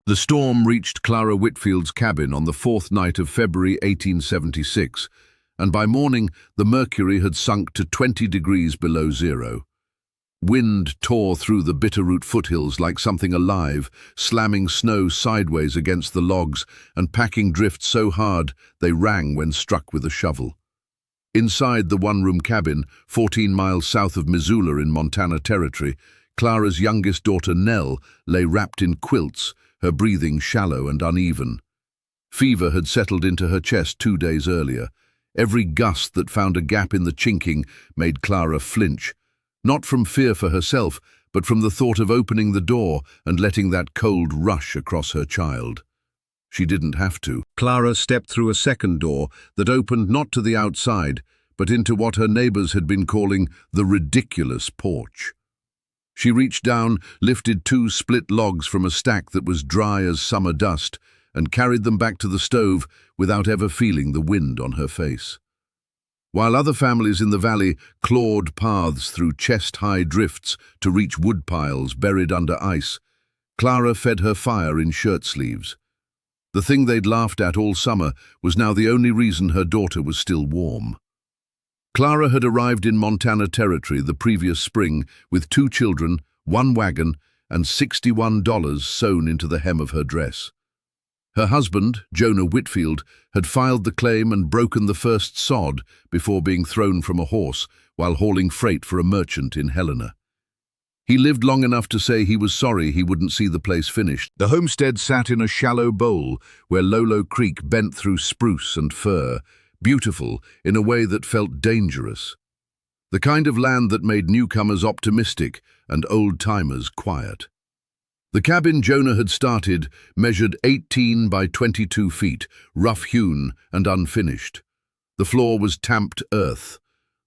The storm reached Clara Whitfield's cabin on the 4th night of February 1876, and by morning the mercury had sunk to 20 degrees below zero. Wind tore through the Bitterroot foothills like something alive, slamming snow sideways against the logs and packing drifts so hard they rang when struck with a shovel. Inside the one-room cabin, 14 miles south of Missoula in Montana Territory, Clara's youngest daughter Nell lay wrapped in quilts, her breathing shallow and uneven. Fever had settled into her chest 2 days earlier. Every gust that found a gap in the chinking made Clara flinch, not from fear for herself, but from the thought of opening the door and letting that cold rush across her child. She didn't have to. Clara stepped through a second door that opened not to the outside, but into what her neighbors had been calling the ridiculous porch. She reached down, lifted 2 split logs from a stack that was dry as summer dust, and carried them back to the stove without ever feeling the wind on her face. While other families in the valley clawed paths through chest-high drifts to reach wood piles buried under ice, Clara fed her fire in shirt sleeves. The thing they'd laughed at all summer was now the only reason her daughter was still warm. Clara had arrived in Montana Territory the previous spring with 2 children, 1 wagon, and $61 sewn into the hem of her dress. Her husband, Jonah Whitfield, had filed the claim and broken the first sod before being thrown from a horse while hauling freight for a merchant in Helena. He lived long enough to say he was sorry he wouldn't see the place finished. The homestead sat in a shallow bowl where Lolo Creek bent through spruce and fir, beautiful in a way that felt dangerous. The kind of land that made newcomers optimistic and old-timers quiet. The cabin Jonah had started measured 18 by 22 feet, rough-hewn and unfinished. The floor was tamped earth.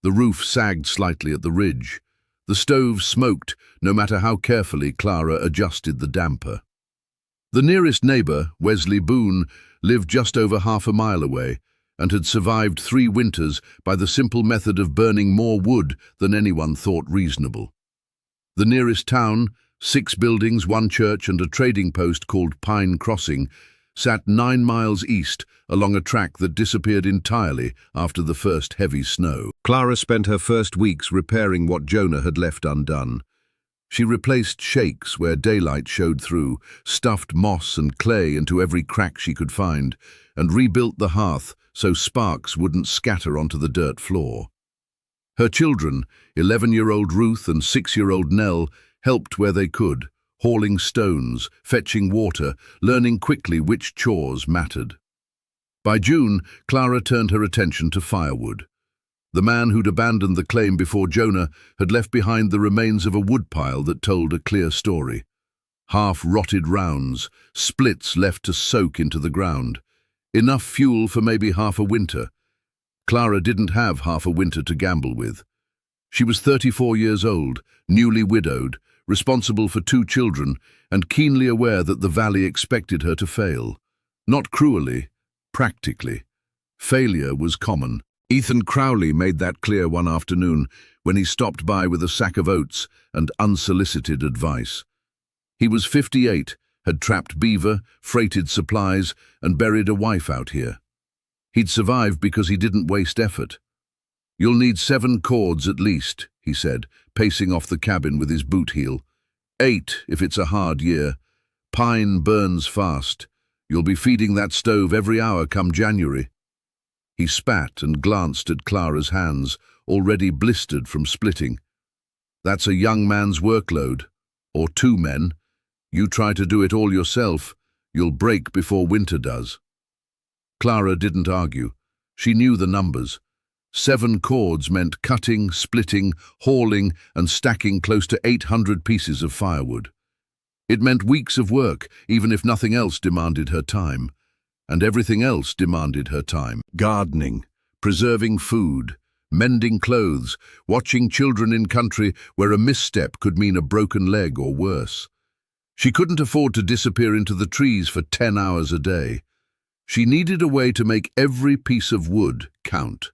The roof sagged slightly at the ridge. The stove smoked, no matter how carefully Clara adjusted the damper. The nearest neighbor, Wesley Boone, lived just over half a mile away and had survived 3 winters by the simple method of burning more wood than anyone thought reasonable. The nearest town, 6 buildings, 1 church and a trading post called Pine Crossing, sat 9 miles east along a track that disappeared entirely after the first heavy snow. Clara spent her first weeks repairing what Jonah had left undone. She replaced shakes where daylight showed through, stuffed moss and clay into every crack she could find, and rebuilt the hearth so sparks wouldn't scatter onto the dirt floor. Her children, 11-year-old Ruth and 6-year-old Nell, helped where they could, hauling stones, fetching water, learning quickly which chores mattered. By June, Clara turned her attention to Firewood. The man who'd abandoned the claim before Jonah had left behind the remains of a woodpile that told a clear story. Half-rotted rounds, splits left to soak into the ground. Enough fuel for maybe half a winter. Clara didn't have half a winter to gamble with. She was 34 years old, newly widowed, responsible for 2 children, and keenly aware that the valley expected her to fail. Not cruelly, practically. Failure was common. Ethan Crowley made that clear one afternoon when he stopped by with a sack of oats and unsolicited advice. He was 58, had trapped beaver, freighted supplies, and buried a wife out here. He'd survived because he didn't waste effort. "You'll need 7 cords at least," he said, pacing off the cabin with his boot heel. 8 if it's a hard year. Pine burns fast. You'll be feeding that stove every hour come January. He spat and glanced at Clara's hands, already blistered from splitting. "That's a young man's workload, or 2 men. You try to do it all yourself, you'll break before winter does." Clara didn't argue. She knew the numbers. 7 cords meant cutting, splitting, hauling, and stacking close to 800 pieces of firewood. It meant weeks of work, even if nothing else demanded her time. And everything else demanded her time. Gardening, preserving food, mending clothes, watching children in country where a misstep could mean a broken leg or worse. She couldn't afford to disappear into the trees for 10 hours a day. She needed a way to make every piece of wood count.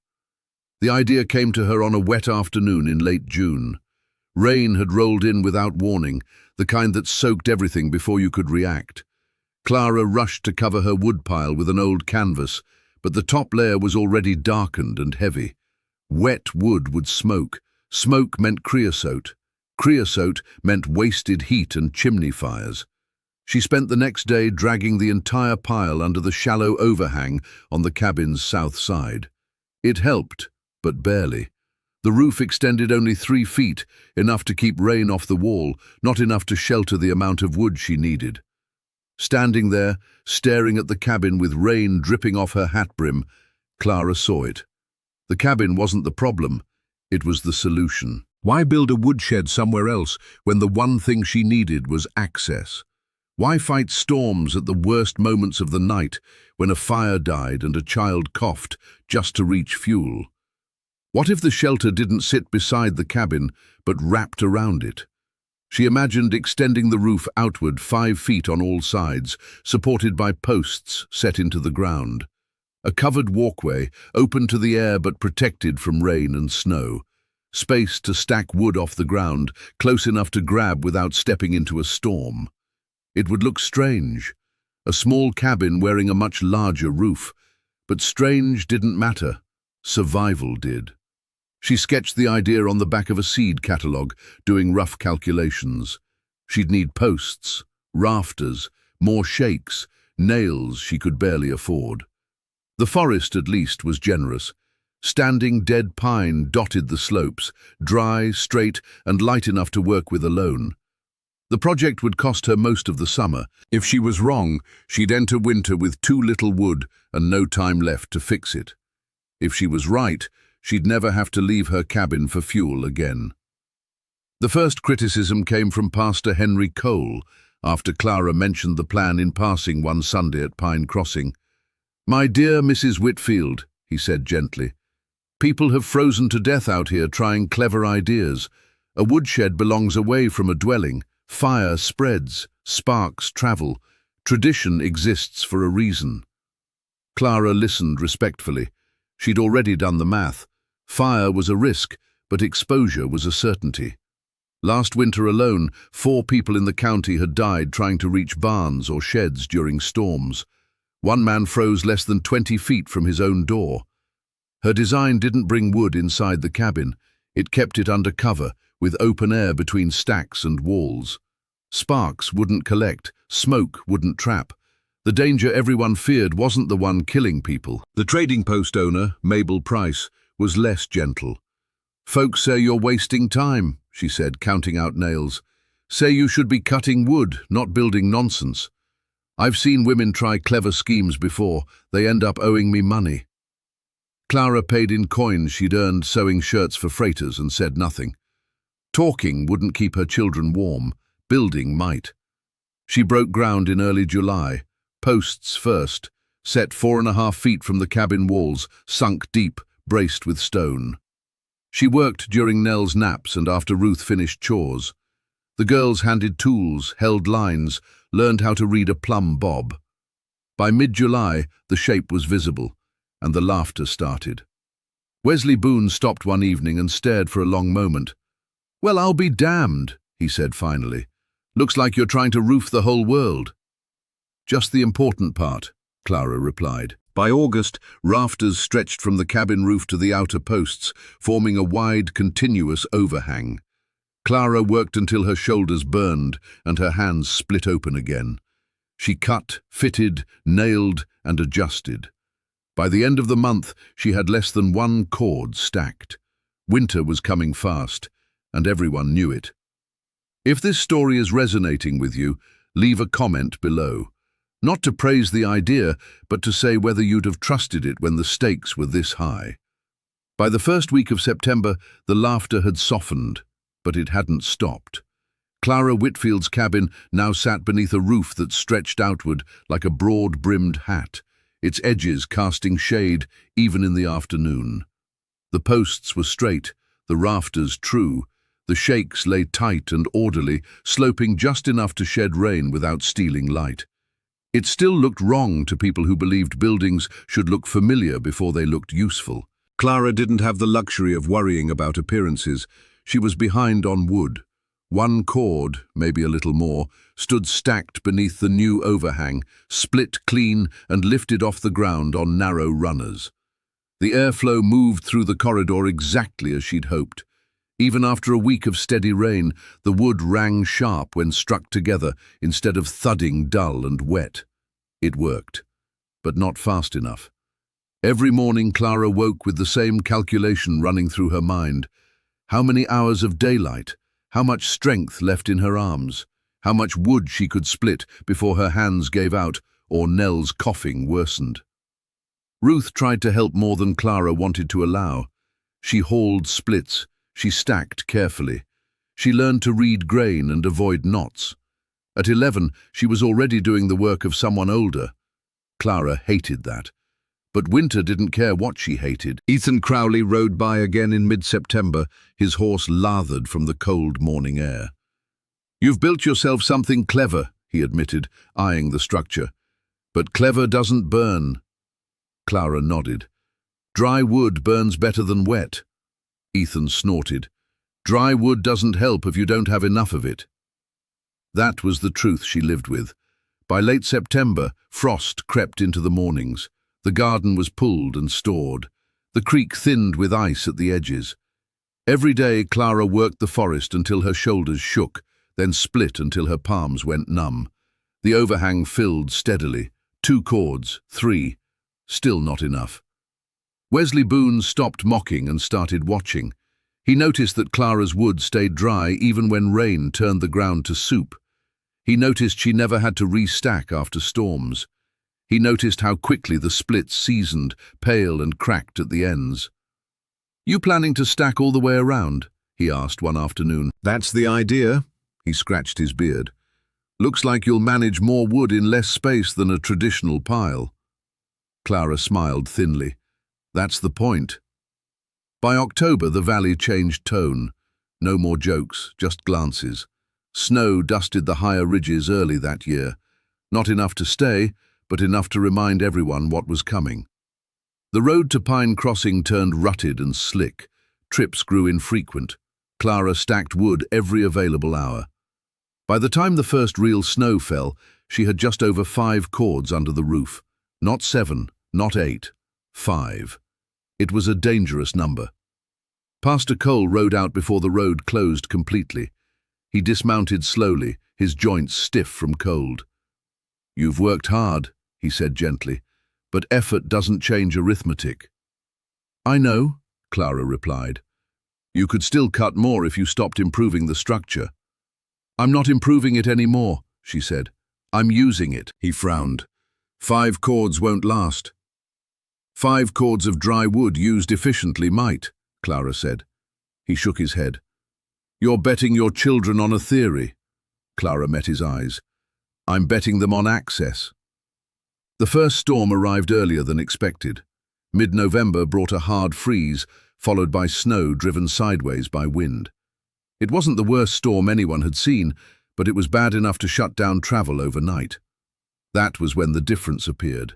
The idea came to her on a wet afternoon in late June. Rain had rolled in without warning, the kind that soaked everything before you could react. Clara rushed to cover her woodpile with an old canvas, but the top layer was already darkened and heavy. Wet wood would smoke. Smoke meant creosote. Creosote meant wasted heat and chimney fires. She spent the next day dragging the entire pile under the shallow overhang on the cabin's south side. It helped, but barely. The roof extended only 3 feet, enough to keep rain off the wall, not enough to shelter the amount of wood she needed. Standing there, staring at the cabin with rain dripping off her hat brim, Clara saw it. The cabin wasn't the problem, it was the solution. Why build a woodshed somewhere else when the one thing she needed was access? Why fight storms at the worst moments of the night when a fire died and a child coughed just to reach fuel? What if the shelter didn't sit beside the cabin but wrapped around it? She imagined extending the roof outward 5 feet on all sides, supported by posts set into the ground. A covered walkway, open to the air but protected from rain and snow. Space to stack wood off the ground, close enough to grab without stepping into a storm. It would look strange, a small cabin wearing a much larger roof, but strange didn't matter. Survival did. She sketched the idea on the back of a seed catalogue, doing rough calculations. She'd need posts, rafters, more shakes, nails she could barely afford. The forest, at least, was generous. Standing dead pine dotted the slopes, dry, straight, and light enough to work with alone. The project would cost her most of the summer. If she was wrong, she'd enter winter with too little wood and no time left to fix it. If she was right, she'd never have to leave her cabin for fuel again. The first criticism came from Pastor Henry Cole, after Clara mentioned the plan in passing one Sunday at Pine Crossing. "My dear Mrs. Whitfield," he said gently, "people have frozen to death out here trying clever ideas. A woodshed belongs away from a dwelling. Fire spreads, sparks travel. Tradition exists for a reason." Clara listened respectfully. She'd already done the math. Fire was a risk, but exposure was a certainty. Last winter alone, 4 people in the county had died trying to reach barns or sheds during storms. One man froze less than 20 feet from his own door. Her design didn't bring wood inside the cabin. It kept it under cover, with open air between stacks and walls. Sparks wouldn't collect, smoke wouldn't trap. The danger everyone feared wasn't the one killing people. The trading post owner, Mabel Price, was less gentle. "Folks say you're wasting time," she said, counting out nails. "Say you should be cutting wood, not building nonsense. I've seen women try clever schemes before. They end up owing me money." Clara paid in coins she'd earned sewing shirts for freighters and said nothing. Talking wouldn't keep her children warm. Building might. She broke ground in early July. Posts first, set 4.5 feet from the cabin walls, sunk deep, braced with stone. She worked during Nell's naps and after Ruth finished chores. The girls handed tools, held lines, learned how to read a plumb bob. By mid-July, the shape was visible, and the laughter started. Wesley Boone stopped one evening and stared for a long moment. "Well, I'll be damned," he said finally. "Looks like you're trying to roof the whole world." "Just the important part," Clara replied. By August, rafters stretched from the cabin roof to the outer posts, forming a wide, continuous overhang. Clara worked until her shoulders burned and her hands split open again. She cut, fitted, nailed, and adjusted. By the end of the month, she had less than 1 cord stacked. Winter was coming fast, and everyone knew it. If this story is resonating with you, leave a comment below. Not to praise the idea, but to say whether you'd have trusted it when the stakes were this high. By the first week of September, the laughter had softened, but it hadn't stopped. Clara Whitfield's cabin now sat beneath a roof that stretched outward like a broad-brimmed hat, its edges casting shade even in the afternoon. The posts were straight, the rafters true, the shakes lay tight and orderly, sloping just enough to shed rain without stealing light. It still looked wrong to people who believed buildings should look familiar before they looked useful. Clara didn't have the luxury of worrying about appearances. She was behind on wood. 1 cord, maybe a little more, stood stacked beneath the new overhang, split clean and lifted off the ground on narrow runners. The airflow moved through the corridor exactly as she'd hoped. Even after a week of steady rain, the wood rang sharp when struck together instead of thudding dull and wet. It worked, but not fast enough. Every morning Clara woke with the same calculation running through her mind. How many hours of daylight? How much strength left in her arms? How much wood she could split before her hands gave out or Nell's coughing worsened? Ruth tried to help more than Clara wanted to allow. She hauled splits. She stacked carefully. She learned to read grain and avoid knots. At 11, she was already doing the work of someone older. Clara hated that. But Winter didn't care what she hated. Ethan Crowley rode by again in mid-September, his horse lathered from the cold morning air. "You've built yourself something clever," he admitted, eyeing the structure. "But clever doesn't burn." Clara nodded. "Dry wood burns better than wet." Ethan snorted. "Dry wood doesn't help if you don't have enough of it." That was the truth she lived with. By late September, frost crept into the mornings. The garden was pulled and stored. The creek thinned with ice at the edges. Every day Clara worked the forest until her shoulders shook, then split until her palms went numb. The overhang filled steadily. 2 cords, 3. Still not enough. Wesley Boone stopped mocking and started watching. He noticed that Clara's wood stayed dry even when rain turned the ground to soup. He noticed she never had to restack after storms. He noticed how quickly the splits seasoned, pale and cracked at the ends. "You planning to stack all the way around?" he asked one afternoon. "That's the idea." He scratched his beard. "Looks like you'll manage more wood in less space than a traditional pile." Clara smiled thinly. "That's the point." By October, the valley changed tone. No more jokes, just glances. Snow dusted the higher ridges early that year. Not enough to stay, but enough to remind everyone what was coming. The road to Pine Crossing turned rutted and slick. Trips grew infrequent. Clara stacked wood every available hour. By the time the first real snow fell, she had just over 5 cords under the roof. Not 7, not 8, 5. It was a dangerous number. Pastor Cole rode out before the road closed completely. He dismounted slowly, his joints stiff from cold. "You've worked hard," he said gently, "but effort doesn't change arithmetic." "I know," Clara replied. "You could still cut more if you stopped improving the structure." "I'm not improving it anymore," she said. "I'm using it." He frowned. 5 cords won't last." 5 cords of dry wood used efficiently might, Clara said. He shook his head. "You're betting your children on a theory." Clara met his eyes. "I'm betting them on access." The first storm arrived earlier than expected. Mid-November brought a hard freeze, followed by snow driven sideways by wind. It wasn't the worst storm anyone had seen, but it was bad enough to shut down travel overnight. That was when the difference appeared.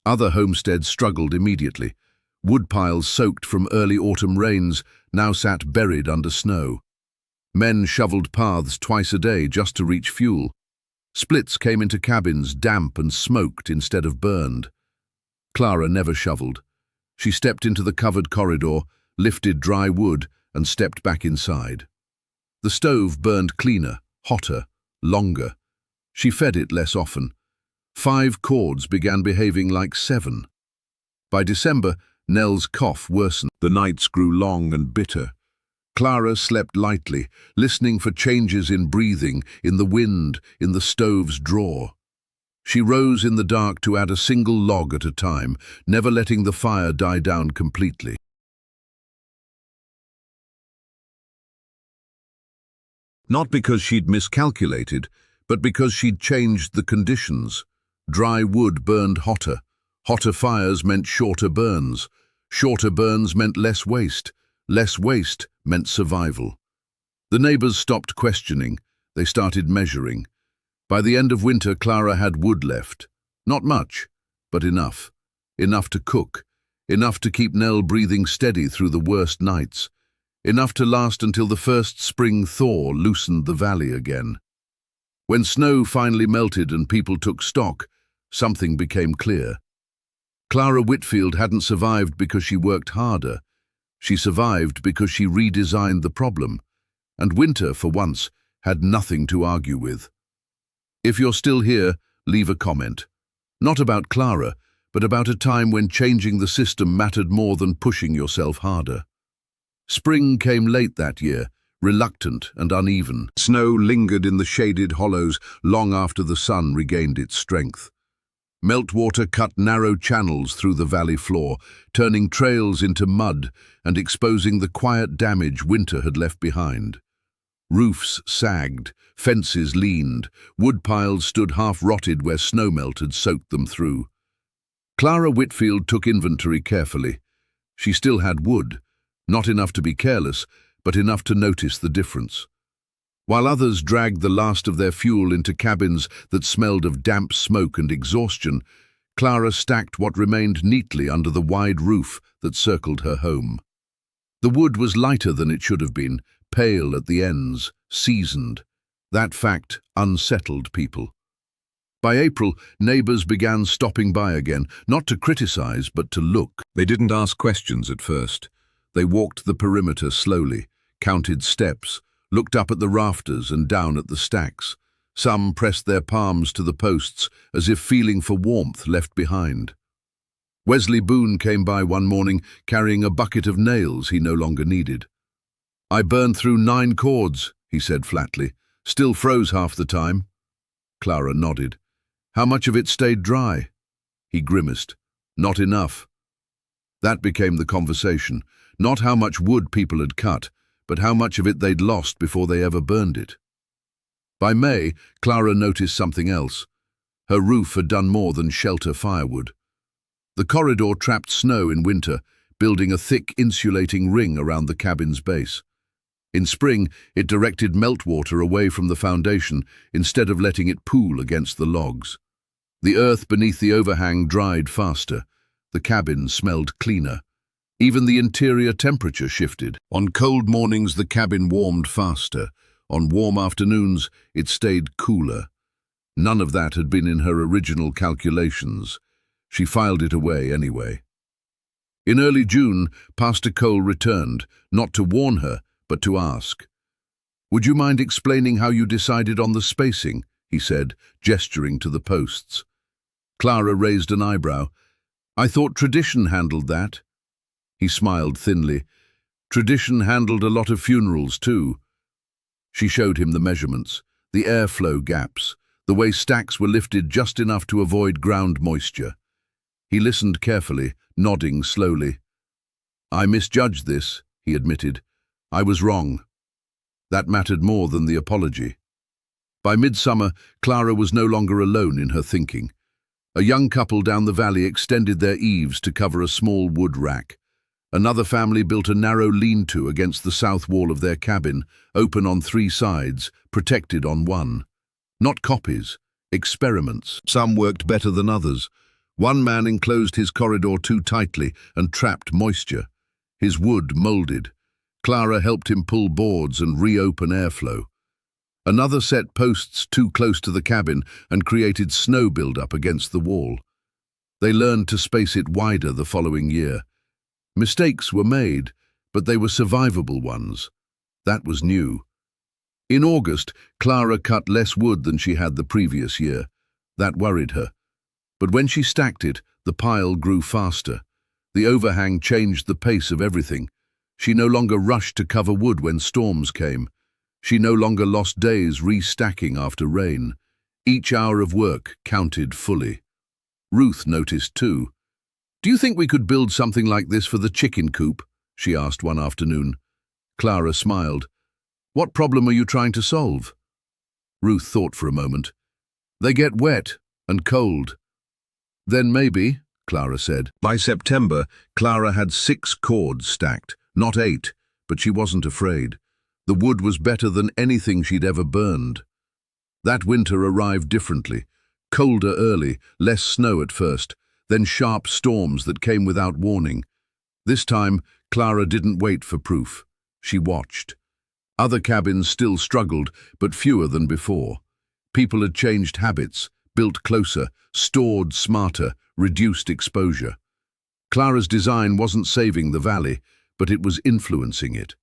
Other homesteads struggled immediately. Wood piles soaked from early autumn rains now sat buried under snow. Men shoveled paths twice a day just to reach fuel. Splits came into cabins damp and smoked instead of burned. Clara never shoveled. She stepped into the covered corridor, lifted dry wood, and stepped back inside. The stove burned cleaner, hotter, longer. She fed it less often. 5 cords began behaving like 7. By December, Nell's cough worsened. The nights grew long and bitter. Clara slept lightly, listening for changes in breathing, in the wind, in the stove's drawer. She rose in the dark to add a single log at a time, never letting the fire die down completely. Not because she'd miscalculated, but because she'd changed the conditions. Dry wood burned hotter. Hotter fires meant shorter burns. Shorter burns meant less waste. Less waste meant survival. The neighbors stopped questioning. They started measuring. By the end of winter, Clara had wood left. Not much, but enough. Enough to cook. Enough to keep Nell breathing steady through the worst nights. Enough to last until the first spring thaw loosened the valley again. When snow finally melted and people took stock, something became clear. Clara Whitfield hadn't survived because she worked harder. She survived because she redesigned the problem, and winter, for once, had nothing to argue with. If you're still here, leave a comment. Not about Clara, but about a time when changing the system mattered more than pushing yourself harder. Spring came late that year, reluctant and uneven. Snow lingered in the shaded hollows long after the sun regained its strength. Meltwater cut narrow channels through the valley floor, turning trails into mud and exposing the quiet damage winter had left behind. Roofs sagged, fences leaned, wood piles stood half-rotted where snowmelt had soaked them through. Clara Whitfield took inventory carefully. She still had wood, not enough to be careless, but enough to notice the difference. While others dragged the last of their fuel into cabins that smelled of damp smoke and exhaustion, Clara stacked what remained neatly under the wide roof that circled her home. The wood was lighter than it should have been, pale at the ends, seasoned. That fact unsettled people. By April, neighbors began stopping by again, not to criticize, but to look. They didn't ask questions at first. They walked the perimeter slowly, counted steps, looked up at the rafters and down at the stacks. Some pressed their palms to the posts, as if feeling for warmth left behind. Wesley Boone came by one morning, carrying a bucket of nails he no longer needed. "I burned through 9 cords," he said flatly. "Still froze half the time." Clara nodded. "How much of it stayed dry?" He grimaced. "Not enough." That became the conversation. Not how much wood people had cut, but how much of it they'd lost before they ever burned it. By May, Clara noticed something else. Her roof had done more than shelter firewood. The corridor trapped snow in winter, building a thick insulating ring around the cabin's base. In spring, it directed meltwater away from the foundation instead of letting it pool against the logs. The earth beneath the overhang dried faster. The cabin smelled cleaner. Even the interior temperature shifted. On cold mornings, the cabin warmed faster. On warm afternoons, it stayed cooler. None of that had been in her original calculations. She filed it away anyway. In early June, Pastor Cole returned, not to warn her, but to ask. "Would you mind explaining how you decided on the spacing?" he said, gesturing to the posts. Clara raised an eyebrow. "I thought tradition handled that." He smiled thinly. "Tradition handled a lot of funerals too." She showed him the measurements, the airflow gaps, the way stacks were lifted just enough to avoid ground moisture. He listened carefully, nodding slowly. "I misjudged this," he admitted. "I was wrong." That mattered more than the apology. By midsummer, Clara was no longer alone in her thinking. A young couple down the valley extended their eaves to cover a small wood rack. Another family built a narrow lean-to against the south wall of their cabin, open on 3 sides, protected on one. Not copies, experiments. Some worked better than others. One man enclosed his corridor too tightly and trapped moisture. His wood molded. Clara helped him pull boards and reopen airflow. Another set posts too close to the cabin and created snow buildup against the wall. They learned to space it wider the following year. Mistakes were made, but they were survivable ones. That was new. In August, Clara cut less wood than she had the previous year. That worried her. But when she stacked it, the pile grew faster. The overhang changed the pace of everything. She no longer rushed to cover wood when storms came. She no longer lost days restacking after rain. Each hour of work counted fully. Ruth noticed too. "Do you think we could build something like this for the chicken coop?" she asked one afternoon. Clara smiled. "What problem are you trying to solve?" Ruth thought for a moment. "They get wet and cold." "Then maybe," Clara said. By September, Clara had 6 cords stacked, not 8, but she wasn't afraid. The wood was better than anything she'd ever burned. That winter arrived differently. Colder early, less snow at first, then sharp storms that came without warning. This time, Clara didn't wait for proof. She watched. Other cabins still struggled, but fewer than before. People had changed habits, built closer, stored smarter, reduced exposure. Clara's design wasn't saving the valley, but it was influencing it.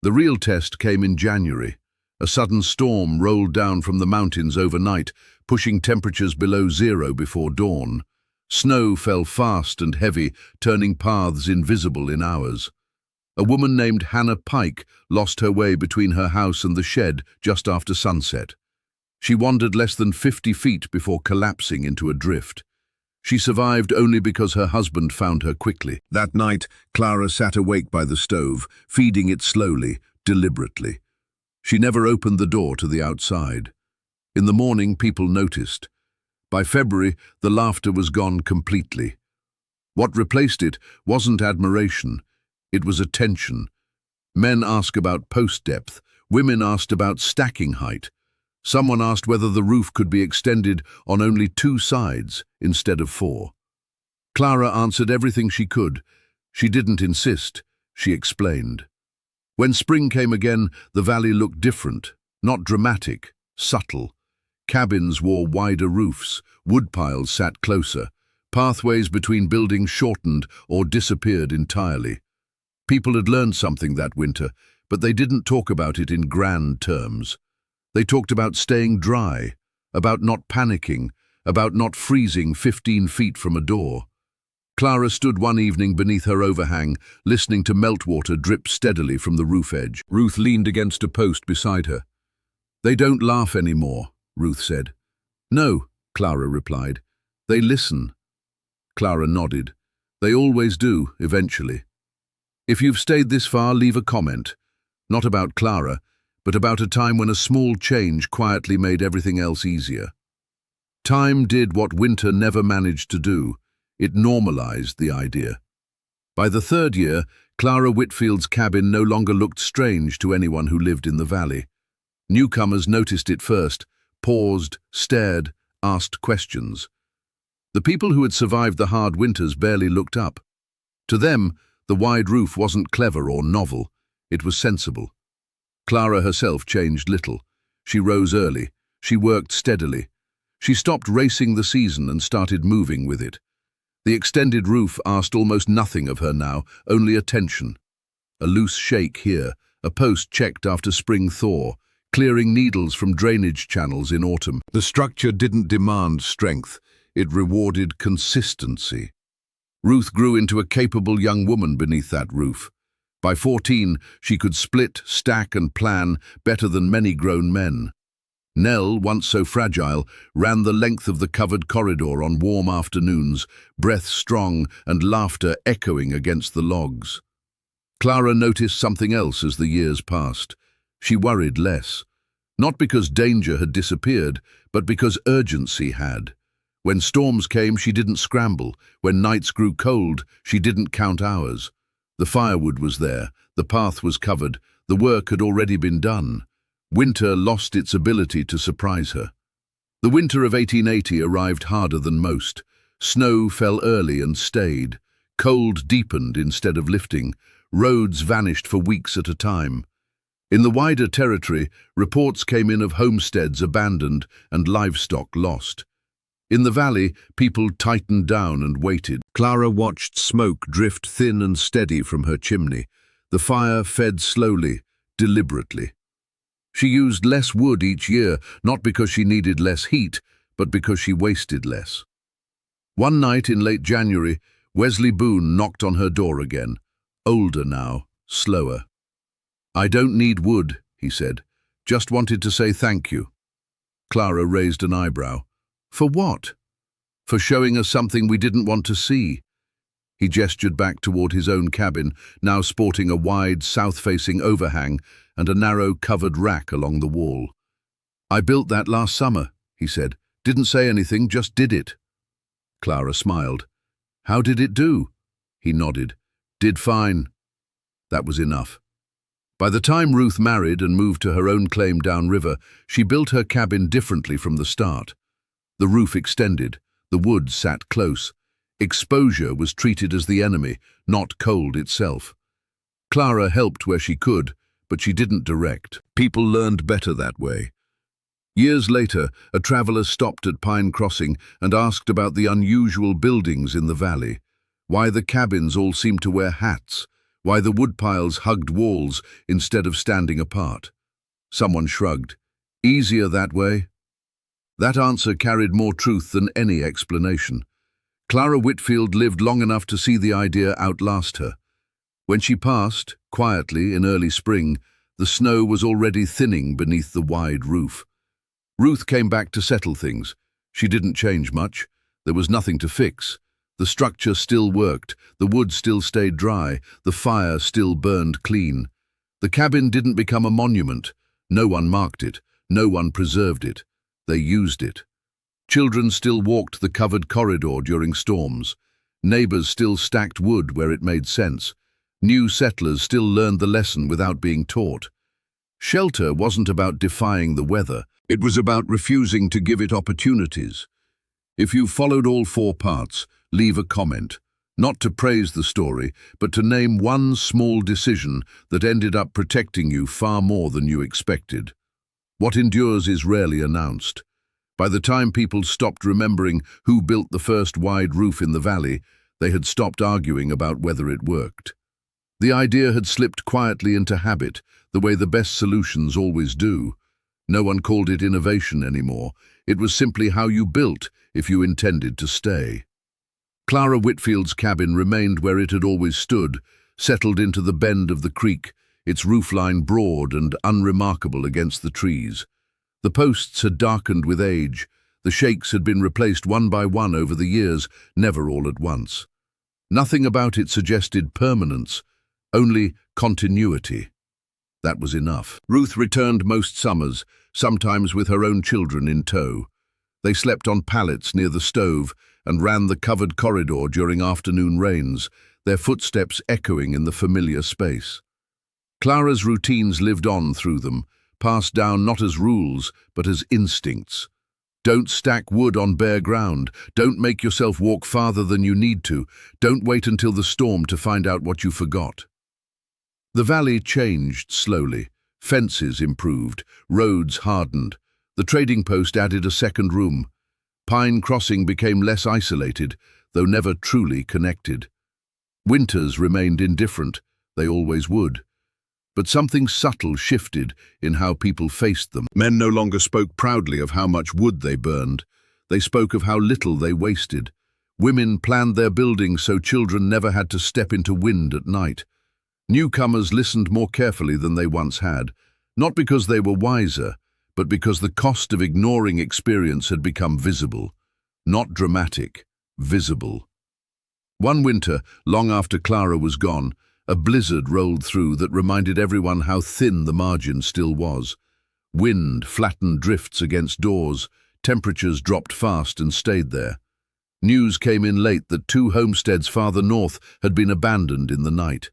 The real test came in January. A sudden storm rolled down from the mountains overnight, pushing temperatures below zero before dawn. Snow fell fast and heavy, turning paths invisible in hours. A woman named Hannah Pike lost her way between her house and the shed just after sunset. She wandered less than 50 feet before collapsing into a drift. She survived only because her husband found her quickly. That night, Clara sat awake by the stove, feeding it slowly, deliberately. She never opened the door to the outside. In the morning, people noticed. By February, the laughter was gone completely. What replaced it wasn't admiration. It was attention. Men asked about post depth. Women asked about stacking height. Someone asked whether the roof could be extended on only 2 sides instead of 4. Clara answered everything she could. She didn't insist. She explained. When spring came again, the valley looked different, not dramatic, subtle. Cabins wore wider roofs, woodpiles sat closer, pathways between buildings shortened or disappeared entirely. People had learned something that winter, but they didn't talk about it in grand terms. They talked about staying dry, about not panicking, about not freezing 15 feet from a door. Clara stood one evening beneath her overhang, listening to meltwater drip steadily from the roof edge. Ruth leaned against a post beside her. "They don't laugh anymore," Ruth said. "No," Clara replied. "They listen." Clara nodded. "They always do, eventually." If you've stayed this far, leave a comment. Not about Clara, but about a time when a small change quietly made everything else easier. Time did what winter never managed to do. It normalized the idea. By the 3rd year, Clara Whitfield's cabin no longer looked strange to anyone who lived in the valley. Newcomers noticed it first, paused, stared, asked questions. The people who had survived the hard winters barely looked up. To them, the wide roof wasn't clever or novel. It was sensible. Clara herself changed little. She rose early. She worked steadily. She stopped racing the season and started moving with it. The extended roof asked almost nothing of her now, only attention. A loose shake here, a post checked after spring thaw, clearing needles from drainage channels in autumn. The structure didn't demand strength. It rewarded consistency. Ruth grew into a capable young woman beneath that roof. By 14, she could split, stack and plan better than many grown men. Nell, once so fragile, ran the length of the covered corridor on warm afternoons, breath strong and laughter echoing against the logs. Clara noticed something else as the years passed. She worried less. Not because danger had disappeared, but because urgency had. When storms came, she didn't scramble. When nights grew cold, she didn't count hours. The firewood was there, the path was covered, the work had already been done. Winter lost its ability to surprise her. The winter of 1880 arrived harder than most. Snow fell early and stayed. Cold deepened instead of lifting. Roads vanished for weeks at a time. In the wider territory, reports came in of homesteads abandoned and livestock lost. In the valley, people tightened down and waited. Clara watched smoke drift thin and steady from her chimney. The fire fed slowly, deliberately. She used less wood each year, not because she needed less heat, but because she wasted less. One night in late January, Wesley Boone knocked on her door again. Older now, slower. "I don't need wood," he said. "Just wanted to say thank you." Clara raised an eyebrow. "For what?" "For showing us something we didn't want to see." He gestured back toward his own cabin, now sporting a wide, south-facing overhang and a narrow, covered rack along the wall. "I built that last summer," he said. "Didn't say anything, just did it." Clara smiled. "How did it do?" He nodded. "Did fine." That was enough. By the time Ruth married and moved to her own claim downriver, she built her cabin differently from the start. The roof extended, the wood sat close. Exposure was treated as the enemy, not cold itself. Clara helped where she could, but she didn't direct. People learned better that way. Years later, a traveler stopped at Pine Crossing and asked about the unusual buildings in the valley, why the cabins all seemed to wear hats, why the woodpiles hugged walls instead of standing apart. Someone shrugged. Easier that way? That answer carried more truth than any explanation. Clara Whitfield lived long enough to see the idea outlast her. When she passed, quietly in early spring, the snow was already thinning beneath the wide roof. Ruth came back to settle things. She didn't change much. There was nothing to fix. The structure still worked, the wood still stayed dry, the fire still burned clean. The cabin didn't become a monument. No one marked it, no one preserved it. They used it. Children still walked the covered corridor during storms. Neighbors still stacked wood where it made sense. New settlers still learned the lesson without being taught. Shelter wasn't about defying the weather. It was about refusing to give it opportunities. If you followed all four parts, leave a comment. Not to praise the story, but to name one small decision that ended up protecting you far more than you expected. What endures is rarely announced. By the time people stopped remembering who built the first wide roof in the valley, they had stopped arguing about whether it worked. The idea had slipped quietly into habit, the way the best solutions always do. No one called it innovation anymore. It was simply how you built if you intended to stay. Clara Whitfield's cabin remained where it had always stood, settled into the bend of the creek, its roofline broad and unremarkable against the trees. The posts had darkened with age. The shakes had been replaced one by one over the years, never all at once. Nothing about it suggested permanence, only continuity. That was enough. Ruth returned most summers, sometimes with her own children in tow. They slept on pallets near the stove and ran the covered corridor during afternoon rains, their footsteps echoing in the familiar space. Clara's routines lived on through them, passed down not as rules, but as instincts. Don't stack wood on bare ground. Don't make yourself walk farther than you need to. Don't wait until the storm to find out what you forgot. The valley changed slowly. Fences improved, roads hardened. The trading post added a second room. Pine Crossing became less isolated, though never truly connected. Winters remained indifferent, they always would. But something subtle shifted in how people faced them. Men no longer spoke proudly of how much wood they burned. They spoke of how little they wasted. Women planned their buildings so children never had to step into wind at night. Newcomers listened more carefully than they once had, not because they were wiser, but because the cost of ignoring experience had become visible. Not dramatic, visible. One winter, long after Clara was gone, a blizzard rolled through that reminded everyone how thin the margin still was. Wind flattened drifts against doors, temperatures dropped fast and stayed there. News came in late that 2 homesteads farther north had been abandoned in the night.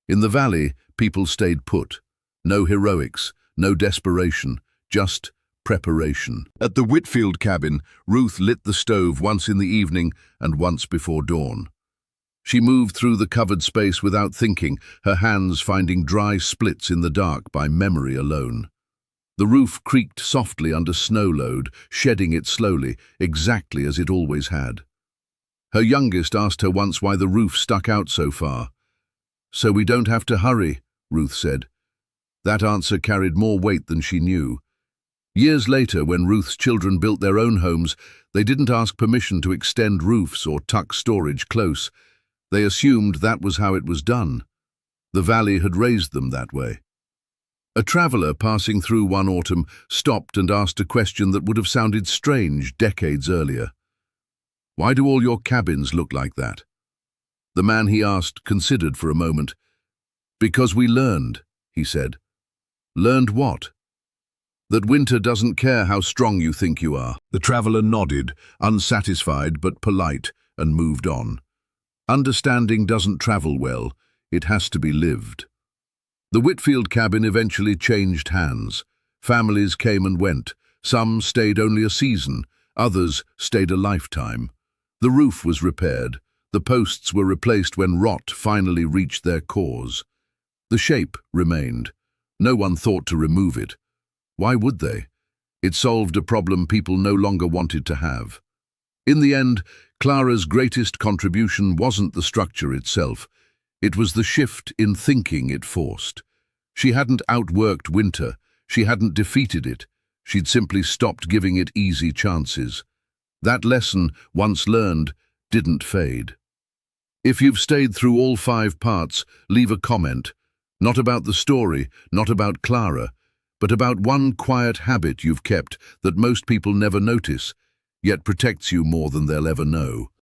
In the valley, people stayed put. No heroics, no desperation, just preparation. At the Whitfield cabin, Ruth lit the stove once in the evening and once before dawn. She moved through the covered space without thinking, her hands finding dry splits in the dark by memory alone. The roof creaked softly under snow load, shedding it slowly, exactly as it always had. Her youngest asked her once why the roof stuck out so far. "So we don't have to hurry," Ruth said. That answer carried more weight than she knew. Years later, when Ruth's children built their own homes, they didn't ask permission to extend roofs or tuck storage close. They assumed that was how it was done. The valley had raised them that way. A traveler passing through one autumn stopped and asked a question that would have sounded strange decades earlier. "Why do all your cabins look like that?" The man he asked considered for a moment. "Because we learned," he said. "Learned what?" "That winter doesn't care how strong you think you are." The traveler nodded, unsatisfied but polite, and moved on. Understanding doesn't travel well, it has to be lived. The Whitfield cabin eventually changed hands. Families came and went. Some stayed only a season, others stayed a lifetime. The roof was repaired. The posts were replaced when rot finally reached their cores. The shape remained. No one thought to remove it. Why would they? It solved a problem people no longer wanted to have. In the end, Clara's greatest contribution wasn't the structure itself. It was the shift in thinking it forced. She hadn't outworked winter. She hadn't defeated it. She'd simply stopped giving it easy chances. That lesson, once learned, didn't fade. If you've stayed through all 5 parts, leave a comment. Not about the story, not about Clara, but about one quiet habit you've kept that most people never notice, yet protects you more than they'll ever know.